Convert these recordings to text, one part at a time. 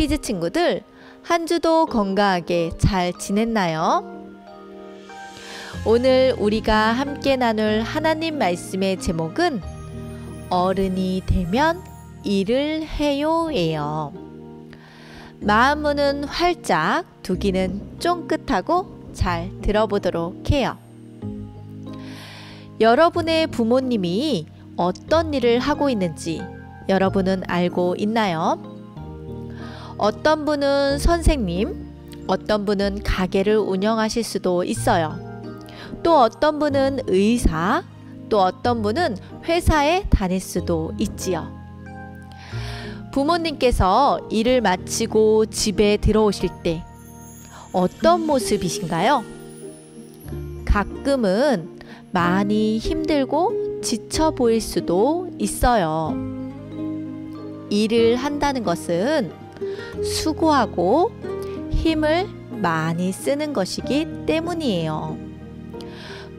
키즈 친구들, 한 주도 건강하게 잘 지냈나요? 오늘 우리가 함께 나눌 하나님 말씀의 제목은 어른이 되면 일을 해요예요. 마음문은 활짝, 두 귀는 쫑긋하고 잘 들어보도록 해요. 여러분의 부모님이 어떤 일을 하고 있는지 여러분은 알고 있나요? 어떤 분은 선생님, 어떤 분은 가게를 운영하실 수도 있어요. 또 어떤 분은 의사, 또 어떤 분은 회사에 다닐 수도 있지요. 부모님께서 일을 마치고 집에 들어오실 때 어떤 모습이신가요? 가끔은 많이 힘들고 지쳐 보일 수도 있어요. 일을 한다는 것은 수고하고 힘을 많이 쓰는 것이기 때문이에요.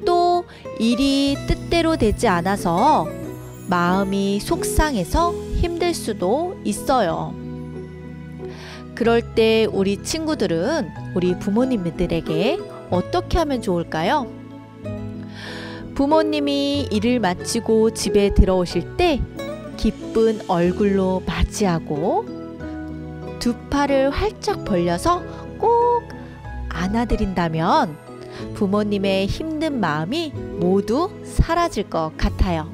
또 일이 뜻대로 되지 않아서 마음이 속상해서 힘들 수도 있어요. 그럴 때 우리 친구들은 우리 부모님들에게 어떻게 하면 좋을까요? 부모님이 일을 마치고 집에 들어오실 때 기쁜 얼굴로 맞이하고 두 팔을 활짝 벌려서 꼭 안아드린다면 부모님의 힘든 마음이 모두 사라질 것 같아요.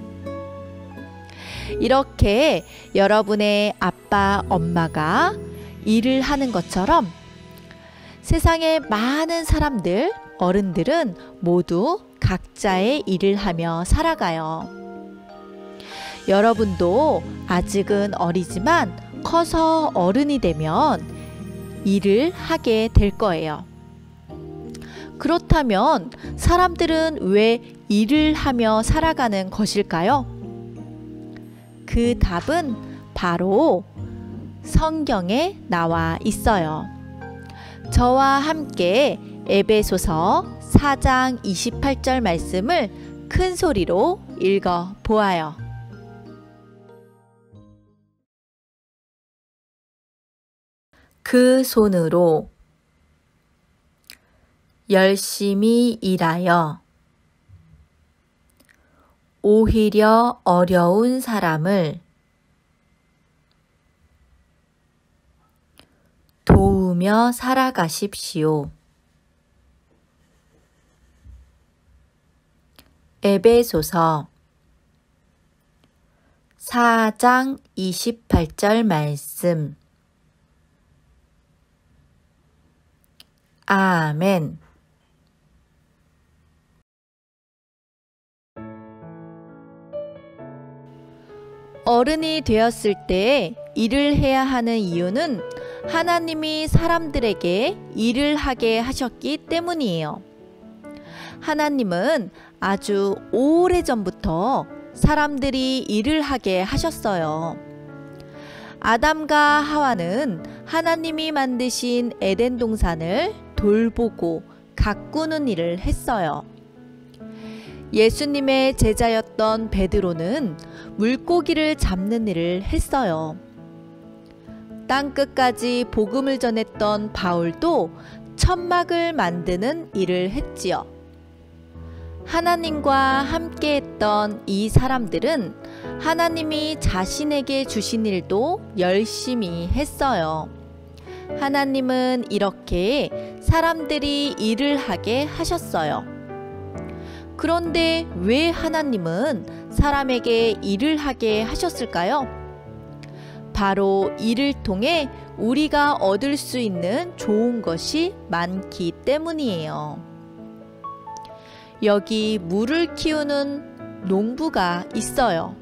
이렇게 여러분의 아빠, 엄마가 일을 하는 것처럼 세상의 많은 사람들, 어른들은 모두 각자의 일을 하며 살아가요. 여러분도 아직은 어리지만 커서 어른이 되면 일을 하게 될 거예요. 그렇다면 사람들은 왜 일을 하며 살아가는 것일까요? 그 답은 바로 성경에 나와 있어요. 저와 함께 에베소서 4장 28절 말씀을 큰 소리로 읽어 보아요. 그 손으로 열심히 일하여 오히려 어려운 사람을 도우며 살아가십시오. 에베소서 4장 28절 말씀. 아멘. 어른이 되었을 때 일을 해야 하는 이유는 하나님이 사람들에게 일을 하게 하셨기 때문이에요. 하나님은 아주 오래전부터 사람들이 일을 하게 하셨어요. 아담과 하와는 하나님이 만드신 에덴 동산을 돌보고 가꾸는 일을 했어요. 예수님의 제자였던 베드로는 물고기를 잡는 일을 했어요. 땅끝까지 복음을 전했던 바울도 천막을 만드는 일을 했지요. 하나님과 함께했던 이 사람들은 하나님이 자신에게 주신 일도 열심히 했어요. 하나님은 이렇게 사람들이 일을 하게 하셨어요. 그런데 왜 하나님은 사람에게 일을 하게 하셨을까요? 바로 이를 통해 우리가 얻을 수 있는 좋은 것이 많기 때문이에요. 여기 물을 키우는 농부가 있어요.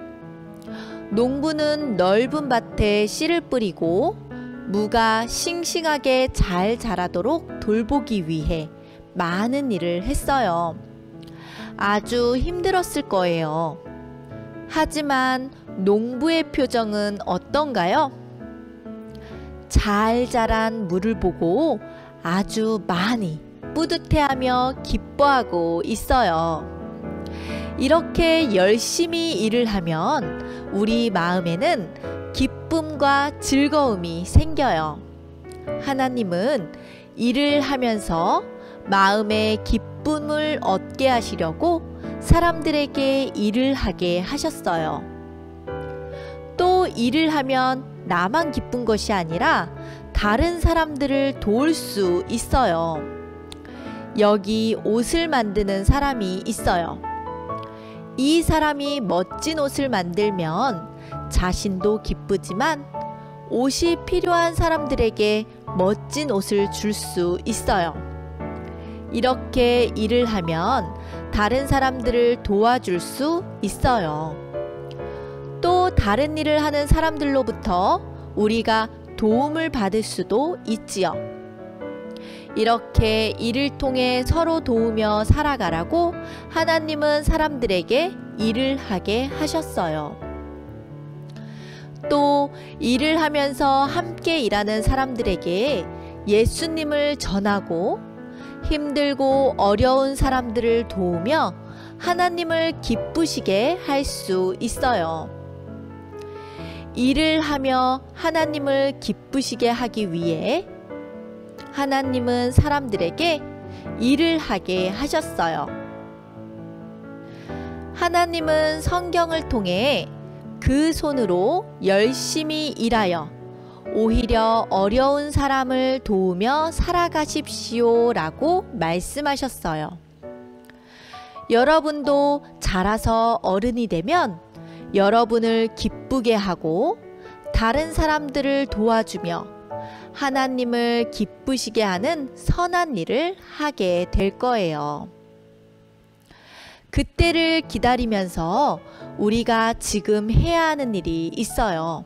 농부는 넓은 밭에 씨를 뿌리고 무가 싱싱하게 잘 자라도록 돌보기 위해 많은 일을 했어요. 아주 힘들었을 거예요. 하지만 농부의 표정은 어떤가요? 잘 자란 물을 보고 아주 많이 뿌듯해하며 기뻐하고 있어요. 이렇게 열심히 일을 하면 우리 마음에는 기쁨과 즐거움이 생겨요. 하나님은 일을 하면서 마음의 기쁨을 얻게 하시려고 사람들에게 일을 하게 하셨어요. 또 일을 하면 나만 기쁜 것이 아니라 다른 사람들을 도울 수 있어요. 여기 옷을 만드는 사람이 있어요. 이 사람이 멋진 옷을 만들면 자신도 기쁘지만 옷이 필요한 사람들에게 멋진 옷을 줄 수 있어요. 이렇게 일을 하면 다른 사람들을 도와줄 수 있어요. 또 다른 일을 하는 사람들로부터 우리가 도움을 받을 수도 있지요. 이렇게 일을 통해 서로 도우며 살아가라고 하나님은 사람들에게 일을 하게 하셨어요. 또 일을 하면서 함께 일하는 사람들에게 예수님을 전하고 힘들고 어려운 사람들을 도우며 하나님을 기쁘시게 할 수 있어요. 일을 하며 하나님을 기쁘시게 하기 위해 하나님은 사람들에게 일을 하게 하셨어요. 하나님은 성경을 통해 그 손으로 열심히 일하여 오히려 어려운 사람을 도우며 살아가십시오 라고 말씀하셨어요. 여러분도 자라서 어른이 되면 여러분을 기쁘게 하고 다른 사람들을 도와주며 하나님을 기쁘시게 하는 선한 일을 하게 될 거예요. 그때를 기다리면서 우리가 지금 해야 하는 일이 있어요.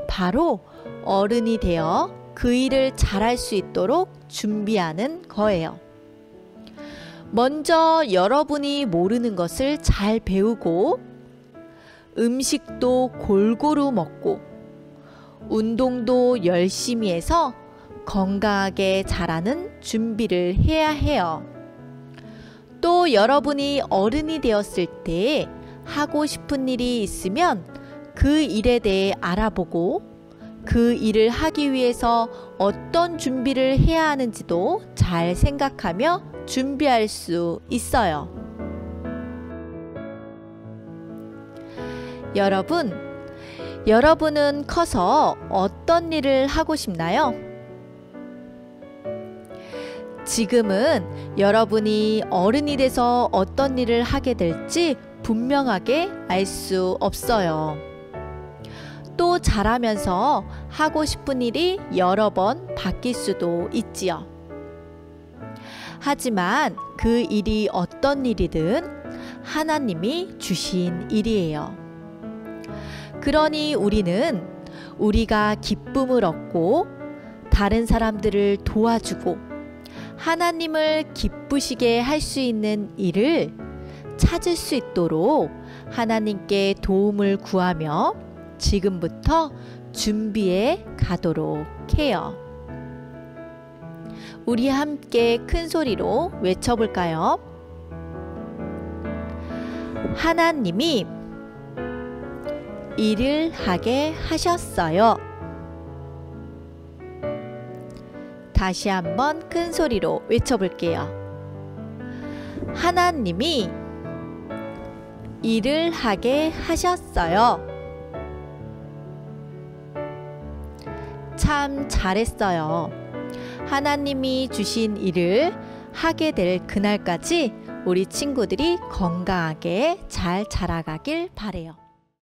바로 어른이 되어 그 일을 잘할 수 있도록 준비하는 거예요. 먼저 여러분이 모르는 것을 잘 배우고 음식도 골고루 먹고 운동도 열심히 해서 건강하게 자라는 준비를 해야 해요. 또 여러분이 어른이 되었을 때 하고 싶은 일이 있으면 그 일에 대해 알아보고 그 일을 하기 위해서 어떤 준비를 해야 하는지도 잘 생각하며 준비할 수 있어요. 여러분은 커서 어떤 일을 하고 싶나요? 지금은 여러분이 어른이 돼서 어떤 일을 하게 될지 분명하게 알 수 없어요. 또 자라면서 하고 싶은 일이 여러 번 바뀔 수도 있지요. 하지만 그 일이 어떤 일이든 하나님이 주신 일이에요. 그러니 우리는 우리가 기쁨을 얻고 다른 사람들을 도와주고 하나님을 기쁘시게 할 수 있는 일을 찾을 수 있도록 하나님께 도움을 구하며 지금부터 준비해 가도록 해요. 우리 함께 큰 소리로 외쳐볼까요? 하나님이 일을 하게 하셨어요. 다시 한번 큰 소리로 외쳐볼게요. 하나님이 일을 하게 하셨어요. 참 잘했어요. 하나님이 주신 일을 하게 될 그날까지 우리 친구들이 건강하게 잘 자라가길 바래요.